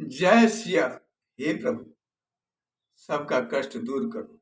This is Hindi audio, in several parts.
जय सिया। हे प्रभु, सबका कष्ट दूर करो।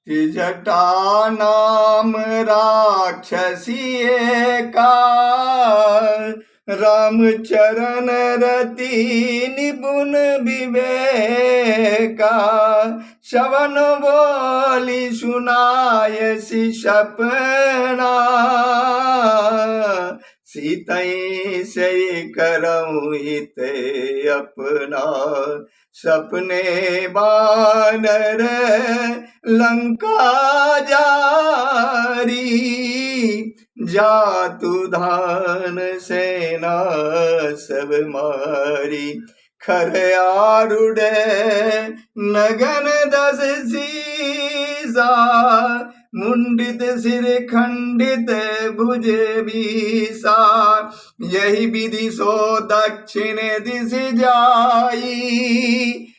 त्रिजटा नाम राक्षसी का, राम चरण रति निपुण विवेका। श्रवण बोली सुनायसी सपना, सीतई से करऊँ हित अपना। सपने बानर लंका जारी, जातु धान सेना सब मारी। खर आरूढ़ नगन 10 सीसा, मुंडित सिर खंडित भुज बीसा। यही विधि सो दक्षिण दिश जाई,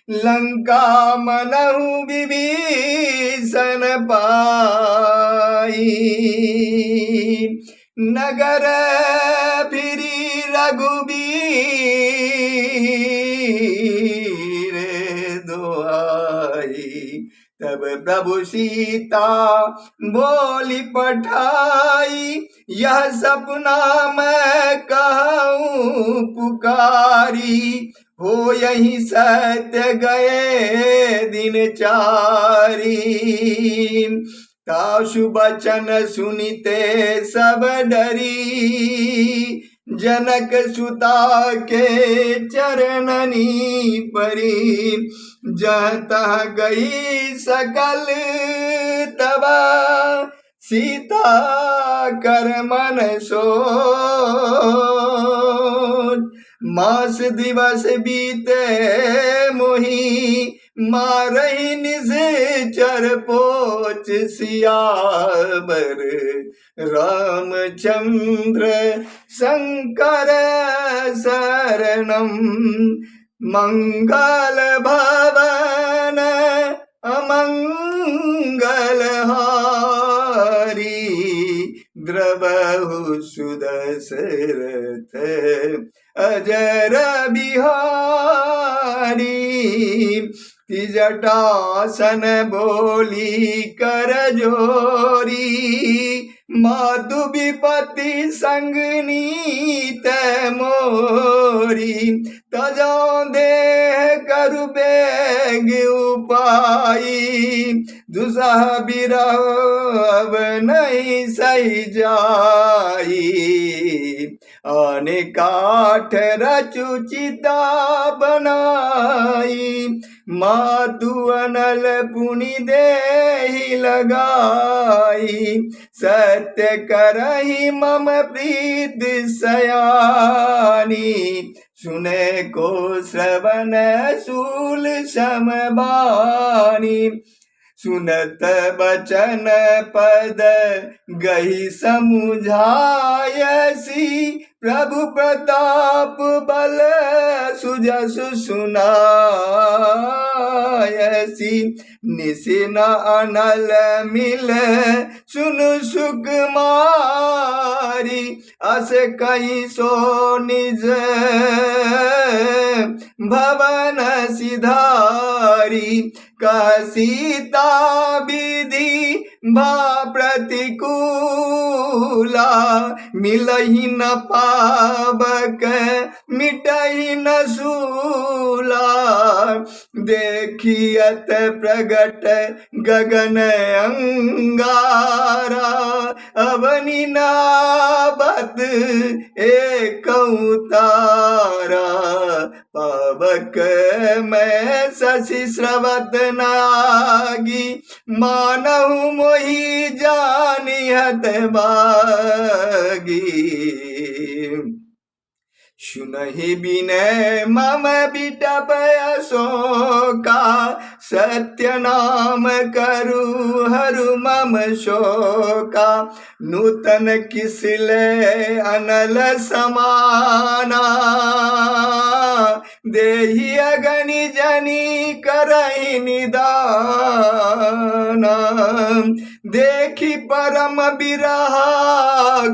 लंका मनहु विभीषण पाई। नगर फिरी रघुबीर दुआई, तब प्रभु सीता बोली पठाई। यह सपना मैं कहूँ पुकारी, हो यही सत्य गए दिन चारी। ताशु बचन सुनिते सब डरी, जनक सुता के चरणनी परी। जहाँ गई सकल तब सीता कर मन सोच। मास दिवस बीते मोही, मारही निश्चर पोच। सियावर रामचंद्र शंकर शरणम, मंगल भवन अमंगल हारी। द्रवहु सुदशरथ अजर बिहारी। त्रिजटासन बोली कर जोरी, मातु विपत्ति संगनीत मोरी। तजौ देह करु बेग उपाई, दुसह बिरह अब नहीं सही जाई। आने काठ रचु चिता बनाई, मातु अनल पुनि देहि लगाई। सत्य करहि मम प्रीत सयानी, सुने को श्रवण शूल समबानी। सुनत बचन पद गही समुझायसी, प्रभु प्रताप बल सुजसु सुनायसी। निसिन अनल मिल सुनु सुकुमारी, अस कहीं सो निज भवन सिधारी। का सीता विधि भा प्रतिकूला, मिलहि न पावक मिटहि न सूला। देखियत प्रगट गगन अंगारा, अवनि नाबत एक तारा। पावक मैं शशि स्रवत नागी, मानहु मोहि जानिहत बागी। सुनहि बिनय मम बिटप अशोका, सत्य नाम करु हरु मम शोका। नूतन किसले अनल समाना, देहि अगनि जनि करहि निदाना। देखि परम बिरहा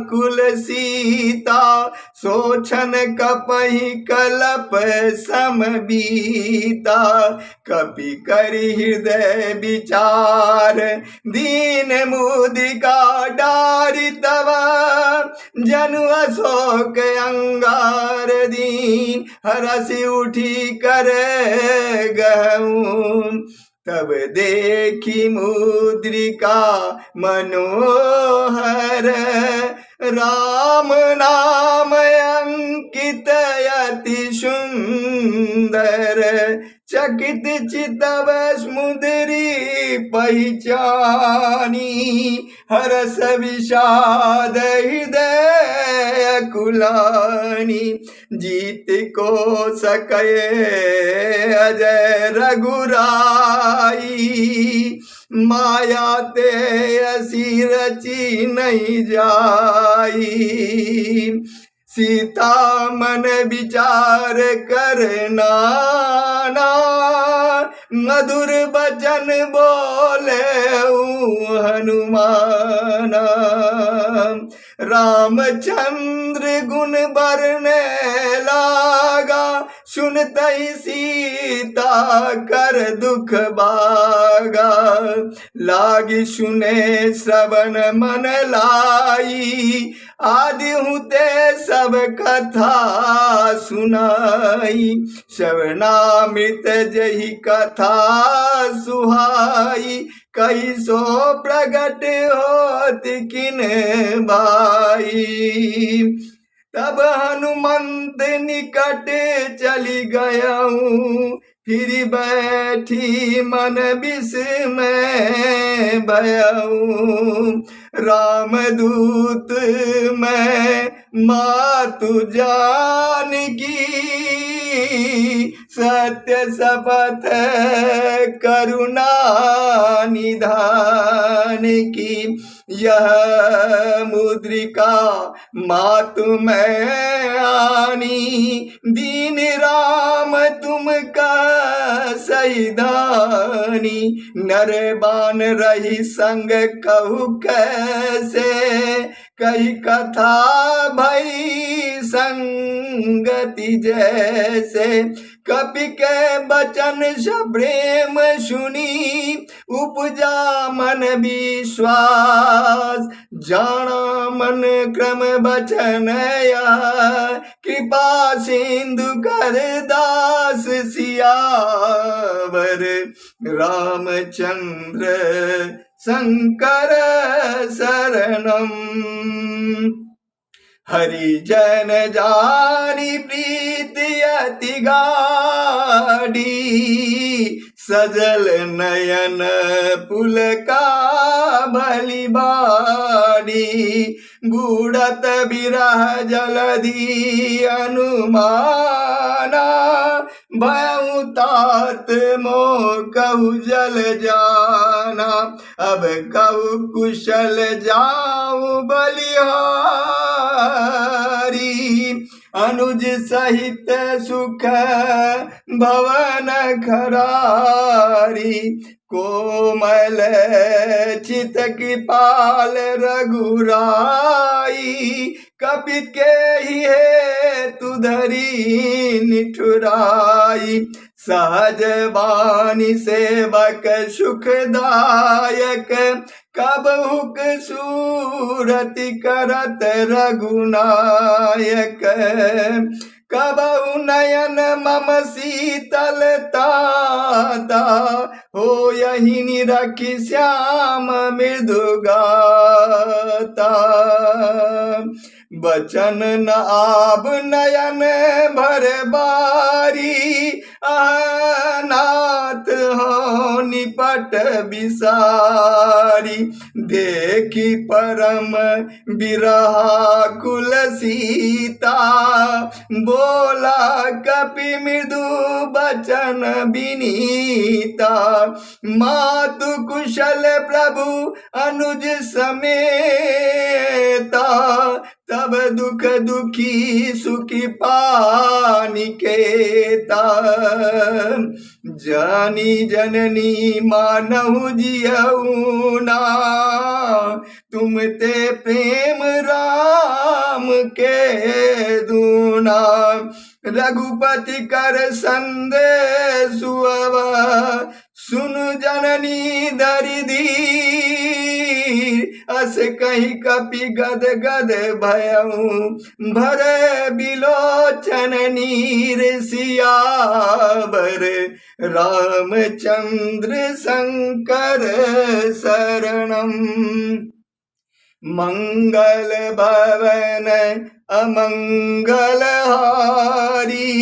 कुल सीता, सोचन कपहि कलप समबीता, कपि करि हृदय विचार, दीन मुदिका डारि तब, जनु अशोक अंगार दीन, हरसि उठी कर गहूँ। तब देखी मुद्रिका मनोहर, राम नाम अंकित अति सुंदर, चकित चितव समुद्री पहचानी, हरस विषाद हृदय कुलानी, जीत को सके अजय रघुराई, माया ते असी रची नहीं जाई, सीता मन विचार करना, मधुर बचन बोले हनुमाना, रामचंद्र गुण बरने लागा, सुनतई सीता कर दुख बागा, लागी सुने श्रवण मन लाई, आदि हुते सब कथा सुनाई, श्रवणामृत जही कथा सुहाई, कई सो प्रगट होत किन भाई। तब हनुमंत निकट चली गयाऊं, फिर बैठी मन विस्मय भयाऊं, रामदूत मैं मातु जानकी, सत्य शपथ करुणा निधान की, यह मुद्रिका मातु मैं आनी, दीन राम तुम का सैदानी, नरबान रही संग कहु कैसे, कई कथा भई संगति जैसे, कपि के बचन प्रेम सुनी, उपजा मन विश्वास, जाना मन क्रम बचन या, कृपा सिंधु कर दास सियावर, रामचंद्र शंकर शरणम। हरिजन जानी प्रीति अति गाढ़ी, सजल नयन पुलका भली बाड़ी, बूढ़त बिरह जलधि अनुमाना, भयउ तात मोह कहु जल जाना, अब कहु कुशल जाऊं बलिहारी, अनुज सहित सुख भवन खरारी, कोमल चित कृपाल रघुराई, कपित के ही है तुधरी निठुराई, सहज बानी सेवक सुखदायक, कब हुक सूरति करत रघुनायक, कब नयन मम शीतलता, हो यही निरखि श्याम मृदुगाता, बचन न आब नयन भर बारी, अनाथ हो निपट बिसारी, देखी परम बिरहा कुल सीता, बोला कपि मृदु बचन विनीता, मातु कुशल प्रभु अनुज समेता, तब दुख दुखी सुखी पानिकेता। जानी जननी मानहु जियऊ ना, तुम ते प्रेम राम के दूना। रघुपति कर संदेशु अब, सुन जननी धरि धीर, अस कही कपि गद गद भयऊ, भरे बिलोचन नीर सियावर, रामचंद्र शंकर शरणम। मंगल भवन अमंगल हारी,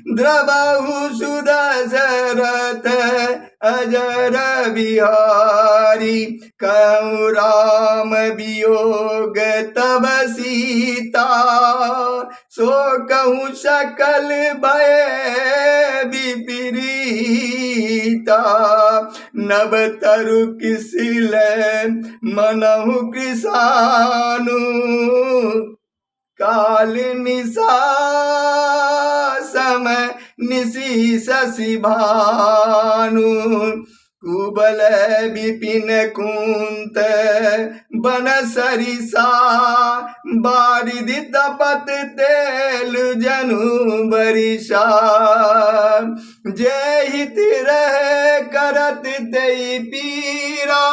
द्रवहु सुदशरथ अजर बिहारी। कहूँ राम वियोग तब सीता, सो कहूँ सकल भय विपरीता। नभ तरु किसिल मनहु कृसानु, काल निशा समय निशि शशि भानु। कुबल विपिन कुंत बन सरिसा, बारिधि तपत तेल जनु बरिसा। जय हित रहे करत तेई पीरा,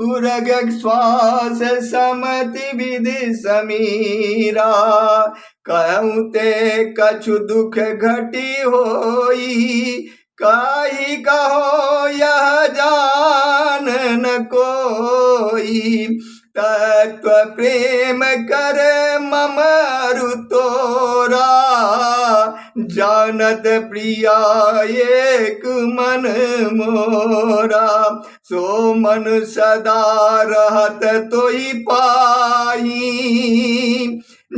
उरग श्वास समति विधि समीरा। कहूँ ते कछु दुख घटी होई, काहि कहो यह जान न कोई। तत्व प्रेम कर ममरु तोरा, जानत प्रिया एक मन मोरा। सो मन सदा रहत तोहि पाही,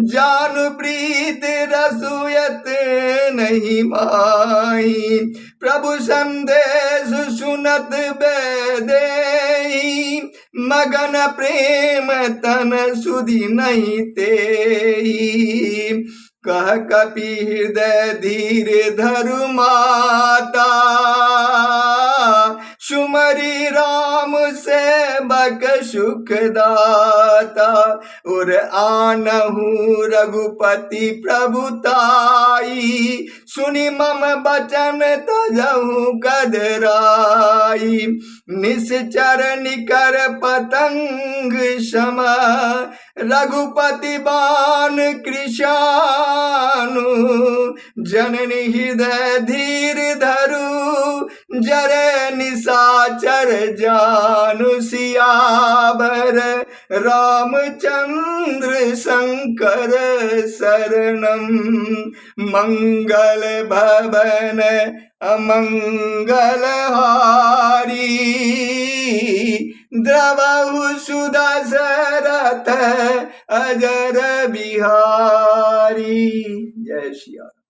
जानु प्रीत रसुयत नहीं माही। प्रभु संदेश सुनत बेदेही, मगन प्रेम तन सुधि नहीं तेई। कह कपि हृदय धीर धरु माता, सुमरि राम सेवक सुख दाता। उर आनहु रघुपति प्रभुताई, सुनि मम बचन तजहु कदराई। निश्चर निकर पतंग सम, रघुपति बाण कृशानु। जननी हृदय धीर धरु, जरे निशाचर जानु। सियावर रामचंद्र शंकर शरणम। मंगल भवन अमंगल हारी, द्रवहु सुदशरथ अजर बिहारी। जय श्री राम।